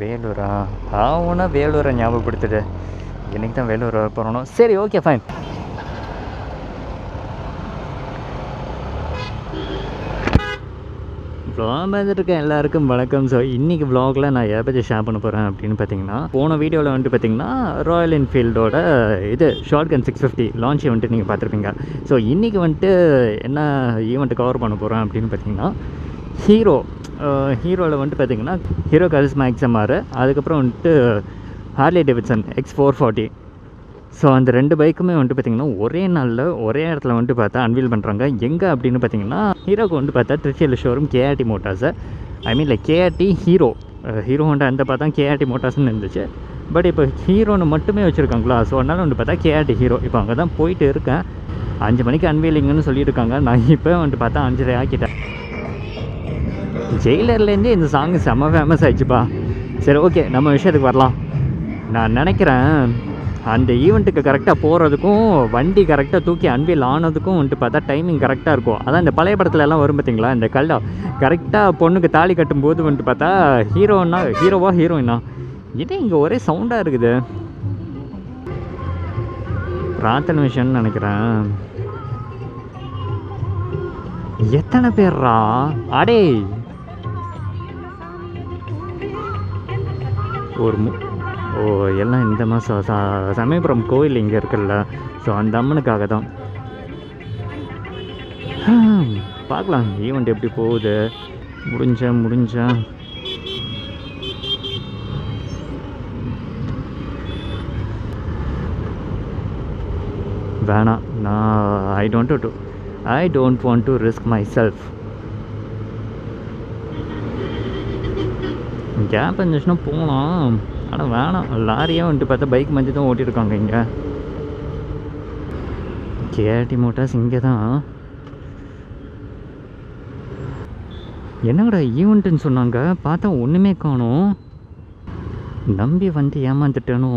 வேலூரா? ஆவுனா வேலூரை ஞாபகப்படுத்துது. இன்றைக்கி தான் வேலூர் வர போகிறோம். சரி, ஓகே, ஃபைன். வ்ளாக் பார்த்துட்டு எல்லாருக்கும் வணக்கம். ஸோ இன்றைக்கி வ்ளாகில் நான் எதை பற்றி ஷேர் பண்ண போகிறேன் அப்படின்னு பார்த்தீங்கன்னா, போன வீடியோவில் வந்துட்டு பார்த்தீங்கன்னா ராயல் என்ஃபீல்டோட இது ஷார்ட் கன் 650 லான்ச் வந்துட்டு நீங்கள் பார்த்துருப்பீங்க. ஸோ இன்றைக்கி வந்துட்டு என்ன ஈவெண்ட்டு கவர் பண்ண போகிறேன் அப்படின்னு பார்த்தீங்கன்னா, ஹீரோவில் வந்துட்டு பார்த்தீங்கன்னா ஹீரோ கரிஸ்மா XMR, அதுக்கப்புறம் வந்துட்டு ஹார்லி டேவிட்சன் X440. ஸோ அந்த 2 பைக்குமே வந்துட்டு பார்த்திங்கன்னா ஒரே நாளில் ஒரே இடத்துல வந்துட்டு பார்த்தா அன்வீல் பண்ணுறாங்க. எங்கே அப்படின்னு பார்த்தீங்கன்னா, ஹீரோக்கு வந்துட்டு பார்த்தா திருச்சியில் showroom KRT motors, I mean like KRT Hero Honda அந்த பார்த்தா KRT மோட்டார்ஸ்னு இருந்துச்சு. பட் இப்போ ஹீரோன்னு மட்டுமே வச்சுருக்காங்களா. ஸோ அதனால் வந்துட்டு பார்த்தா KRT ஹீரோ. இப்போ அங்கே தான் போயிட்டு இருக்கேன். 5 மணிக்கு அன்வீலிங்குன்னு சொல்லியிருக்காங்க. நான் இப்போ வந்துட்டு பார்த்தா 5:30 ஆக்கிட்டேன். ஜெயிலர்லேருந்தே இந்த சாங்கு செம்ம ஃபேமஸ் ஆகிடுச்சுப்பா. சரி, ஓகே, நம்ம விஷயத்துக்கு வரலாம். நான் நினைக்கிறேன் அந்த ஈவெண்ட்டுக்கு கரெக்டாக போகிறதுக்கும் வண்டி கரெக்டாக தூக்கி அன்வீல் ஆனதுக்கும் வந்துட்டு பார்த்தா டைமிங் கரெக்டாக இருக்கும். அதான் இந்த பழைய படத்துல எல்லாம் வரும் பார்த்தீங்களா, இந்த கரெக்டாக பொண்ணுக்கு தாலி கட்டும்போது வந்துட்டு பார்த்தா ஹீரோவா ஹீரோயினா இதே இங்கே ஒரே சவுண்டாக இருக்குது. பிரார்த்தனை விஷயம்னு நினைக்கிறேன். எத்தனை பேர்ரா அடே எல்லாம் இந்த மாதம் சமயபுரம் கோயில் இங்கே இருக்குல்ல. ஸோ அந்த அம்மனுக்காக தான் பார்க்கலாம் ஈவெண்ட் எப்படி போகுது. முடிஞ்சா வேணாம். நான் I don't want to risk myself. Cab இருந்துச்சுன்னா போகலாம், ஆனால் வேணாம். லாரியாக வந்துட்டு பார்த்தா பைக் மஞ்சள் தான் ஓட்டியிருக்காங்க இங்கே. KRT மோட்டார்ஸ் இங்கே தான். என்னங்கடா ஈவெண்ட்டுன்னு சொன்னாங்க, பார்த்தா ஒன்றுமே காணும். நம்பி வந்து ஏமாந்துட்டேனோ,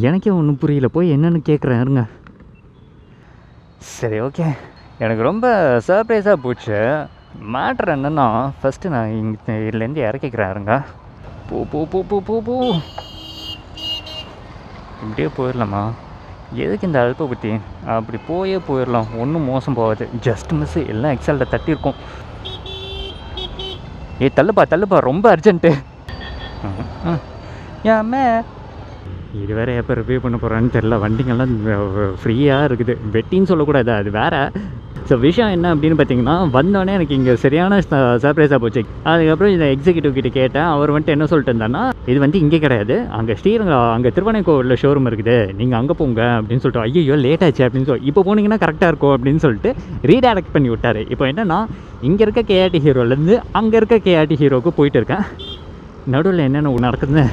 எனக்கே ஒன்றும் புரியல. போய் என்னென்னு கேட்குறேன் இருங்க. சரி, ஓகே. எனக்கு ரொம்ப சர்ப்ரைஸாக போச்சு. மேட்ரு என்னென்னா, ஃபஸ்ட்டு நான் இதுலேருந்து இறக்கிக்கிறேன் இருங்க. போ இப்படியே போயிடலாமா? எதுக்கு இந்த அல்ப புத்தி? அப்படி போயிடலாம், ஒன்றும் மோசம் போகாது. ஜஸ்ட் மிஸ் எல்லாம் எக்ஸலில் தட்டியிருக்கோம். தள்ளுப்பா, ரொம்ப அர்ஜென்ட்டு. ஏமே இது வேறு எப்போ ரிவ்யூ பண்ண போகிறான்னு தெரில. வண்டிங்கெல்லாம் ஃப்ரீயாக இருக்குது. வெட்டின்னு சொல்லக்கூடாது, அது வேறு. ஸோ விஷயம் என்ன அப்படின்னு பார்த்தீங்கன்னா, வந்தோடனே எனக்கு இங்கே சரியான சர்ப்ரைஸாக போச்சு. அதுக்கப்புறம் இந்த எக்ஸிக்யூட்டிவ் கிட்டே கேட்டேன். அவர் வந்துட்டு என்ன சொல்லிட்டு இருந்தாருன்னா, இது வந்து இங்கே கிடையாது, அங்கே அங்கே திருவனைக்கோவிலில் ஷோரூம் இருக்குது, நீங்கள் அங்கே போங்க அப்படின்னு சொல்லிட்டு. ஐயோ லேட் ஆச்சு அப்படின்னு சொல்லி, இப்போ போனீங்கன்னா கரெக்டாக இருக்கும் அப்படின்னு சொல்லிட்டு ரீடைரக்ட் பண்ணி விட்டார். இப்போ என்னென்னா, இங்கே இருக்க KRT ஹீரோலேருந்து அங்கே இருக்க KRT ஹீரோவுக்கு போயிட்டு இருக்கேன். நடுவில் என்னென்ன நடக்குதுன்னு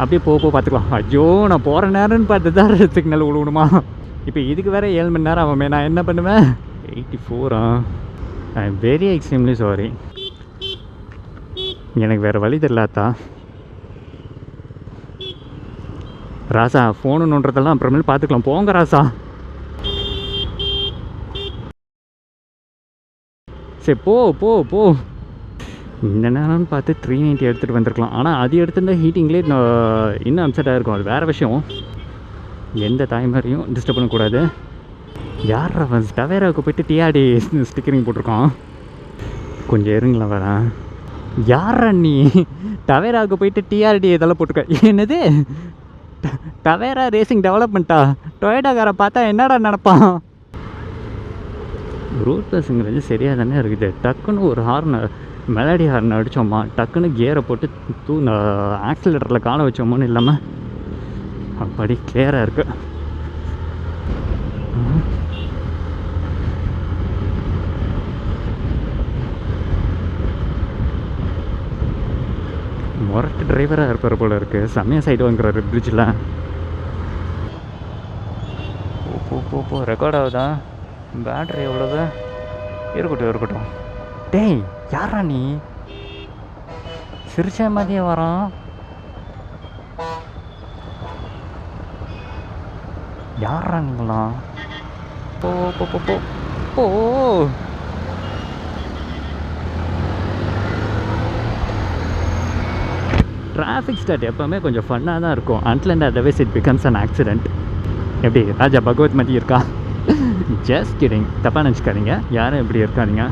அப்படியே பார்த்துக்கலாம். ஐயோ, நான் போகிற நேரம்னு பார்த்து தான் சிக்னல் விழுவணுமா? இப்போ இதுக்கு வேறு 7 மணி நேரம் ஆகுமே. நான் என்ன பண்ணுவேன்? 84 I am very extremely sorry. எனக்கு வேறு வழி தெரியலாத்தா. ராசா, ஃபோனு நோன்றதெல்லாம் அப்புறமேல் பார்த்துக்கலாம். போங்க ராசா. சரி, போ. இந்த நேரம்னு பார்த்து 390 எடுத்துகிட்டு வந்திருக்கலாம். ஆனால் அது எடுத்துருந்தா ஹீட்டிங்லேயே இன்னும் அப்செட் ஆகிருக்கும். அது வேறு விஷயம். எந்த தாய்மாரையும் டிஸ்டர்ப் பண்ணக்கூடாது. யார் அவன் டவேராவுக்கு போய்ட்டு TRD ஸ்டிக்கரிங் போட்டிருக்கான்? கொஞ்சம் இருங்களா வரேன். யாரா நீ? டவேராவுக்கு போயிட்டு TRD இதெல்லாம் போட்டிருக்க? என்னது டவேரா ரேசிங் டெவலப்மெண்ட்டா? டொயோட்டாக்காரை பார்த்தா என்னடா நினப்பான்? ரூட் பஸ்ஸுங்கிறது சரியாக தானே இருக்குது. டக்குன்னு ஒரு மெலடி ஹார்ன் அடித்தோமா, டக்குன்னு கியரை போட்டு ஆக்சிலேட்டரில் காண வச்சோமோன்னு இல்லாமல் அப்படி கிளியராக இருக்குது. மொரட்டு டிரைவராக இருப்பார் போல இருக்குது. செம்மையாக சைடு வாங்குறாரு பிரிட்ஜில். போ ரெக்கார்ட் ஆகுதா? பேட்ரி எவ்வளவு? இருக்கட்டும். டேய், யாரா நீ? சிரிச்ச மாதிரியே வரான். யாரா நீங்களாம்? போ. டிராஃபிக் ஸ்டார்ட் எப்போவுமே கொஞ்சம் ஃபன்னாக தான் இருக்கும். Until and otherwise it becomes an accident. எப்படி ராஜா பகவத் மதி இருக்கா? ஜஸ்ட் கிடிங், தப்பாக நினச்சிக்காதீங்க, யாரும் இப்படி இருக்காதீங்க.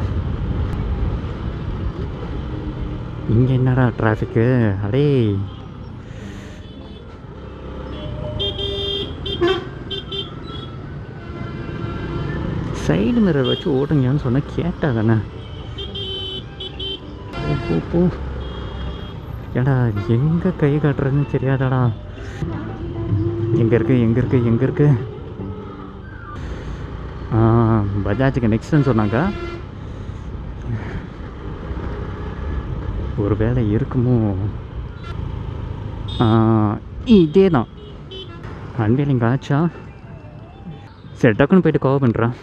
இங்கே என்னடா டிராஃபிக்கு? அடே சைடு மிரர் வச்சு ஓட்டுங்கன்னு சொன்னால் கேட்டா தானே. போ ஏடா எங்கே கை காட்டுறதுன்னு தெரியாதாடா. எங்கே இருக்கு பஜாஜுக்கு நெக்ஸ்ட்னு சொன்னாங்க. ஒரு வேலை இருக்குமோ? இதே தான் அன்வேலிங் ஆச்சா. சரி டக்குன்னு போயிட்டு கவர் பண்ணுறேன்.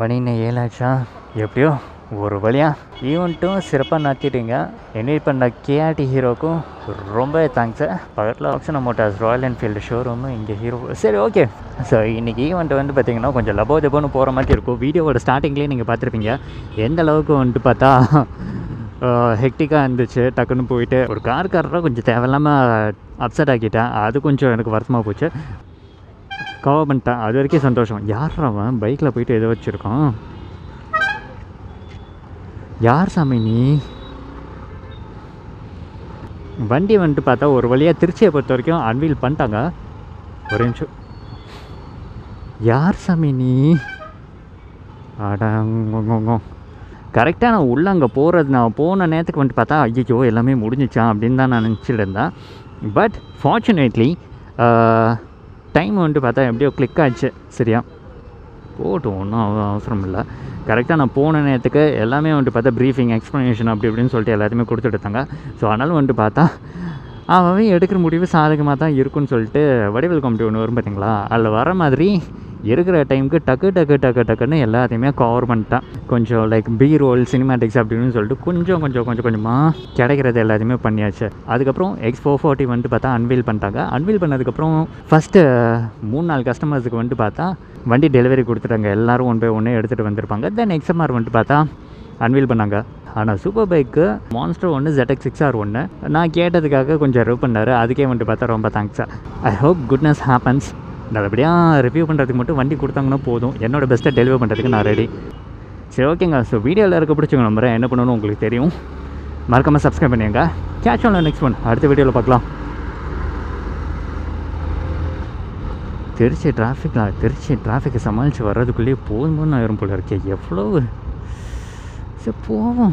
மணி 7 ஆச்சா. எப்படியோ ஒரு வழியாக ஈவெண்ட்டும் சிறப்பாக நடத்திட்டீங்க. இன்வைட் பண்ண கேஆர்டி ஹீரோக்கும் ரொம்ப தேங்க்ஸு. பக்கத்தில் option Motors Royal Enfield showroom இங்கே ஹீரோ. சரி ஓகே. ஸோ இன்றைக்கி ஈவெண்ட் வந்து பார்த்திங்கன்னா கொஞ்சம் லபோதபோன்னு போகிற மாதிரி இருக்கும். வீடியோவோட ஸ்டார்டிங்லேயே நீங்கள் பார்த்துருப்பீங்க எந்த அளவுக்கு வந்துட்டு பார்த்தா ஹெக்டிக்காக இருந்துச்சு. டக்குன்னு போயிட்டு ஒரு கார்காரராக கொஞ்சம் தேவையில்லாமல் அப்செட் ஆக்கிட்டேன். அது கொஞ்சம் எனக்கு வருத்தமாக போச்சு. கவர் பண்ணிட்டேன், அது வரைக்கும் சந்தோஷம். யார் அவன் பைக்கில் போயிட்டு எதை வச்சுருக்கான்? யார் சாமி நீ? வண்டி வந்துட்டு பார்த்தா ஒரு வழியாக திருச்சியை பொறுத்த வரைக்கும் அன்வீல் பண்ணிட்டாங்க. ஒரு நிமிஷம், யார் சாமி நீ? அடங்கோ கரெக்டாக நான் உள்ளே அங்கே போகிறது, நான் போன நேரத்துக்கு வந்துட்டு பார்த்தா ஐயோ எல்லாமே முடிஞ்சிச்சான் அப்படின்னு தான் நான் நினச்சிட்டு இருந்தேன். பட் ஃபார்ச்சுனேட்லி டைம் வந்துட்டு பார்த்தா எப்படியோ கிளிக் ஆச்சு. சரியா போட்டும், ஒன்றும் அவசரம் இல்லை. கரெக்டாக நான் போன நேரத்துக்கு எல்லாமே வந்துட்டு பார்த்தா ப்ரீஃபிங் எக்ஸ்ப்ளனேஷன் அப்படி இப்படின்னு சொல்லிட்டு எல்லாத்தையுமே கொடுத்துட்டு இருந்தாங்க. ஸோ அதனால் வந்துட்டு பார்த்தா அவன் எடுக்கிற முடிவு சாதகமாக தான் இருக்குன்னு சொல்லிட்டு வடிவேல் காமெடி ஒன்று வரும் பார்த்தீங்களா, அதில் வர மாதிரி இருக்கிற டைமுக்கு டக்குன்னு எல்லாத்தையுமே கவர் பண்ணிட்டான். கொஞ்சம் லைக் பி ரோல் சினிமேட்டிக்ஸ் அப்படின்னு சொல்லிட்டு கொஞ்சமாக கிடைக்கிறது எல்லாத்தையுமே பண்ணியாச்சு. அதுக்கப்புறம் X440 வந்துட்டு பார்த்தா அன்வீல் பண்ணிட்டாங்க. அன்வீல் பண்ணதுக்கப்புறம் ஃபஸ்ட்டு 3-4 கஸ்டமர்ஸுக்கு வந்துட்டு பார்த்தா வண்டி டெலிவரி கொடுத்துட்டாங்க. எல்லோரும் 1 by 1 எடுத்துகிட்டு வந்திருப்பாங்க. தென் XMR வந்துட்டு பார்த்தா அன்வீல் பண்ணாங்க. ஆனால் சூப்பர் பைக்கு மான்ஸ்டர் 1 ZX6R1 நான் கேட்டதுக்காக கொஞ்சம் ரிவ்யூ பண்ணார். அதுக்கே வந்துட்டு பார்த்தா ரொம்ப thanks. I hope goodness happens. நல்லபடியாக ரிவ்யூ பண்ணுறதுக்கு மட்டும் வண்டி கொடுத்தாங்கன்னா போதும். என்னோடய பெஸ்ட்டை டெலிவர் பண்ணுறதுக்கு நான் ரெடி. சரி ஓகேங்க. ஸோ வீடியோவில் இருக்க பிடிச்சவங்க நம்புறேன். என்ன பண்ணணும்னு உங்களுக்கு தெரியும். மறக்காமல் சப்ஸ்கிரைப் பண்ணிடுங்க. Catch on next one. அடுத்த வீடியோவில் பார்க்கலாம். திருச்சி டிராஃபிக்கை சமாளித்து வர்றதுக்குள்ளேயே போதும் ஆயிரும் போல இருக்கே. எவ்வளோ சரி போவோம்.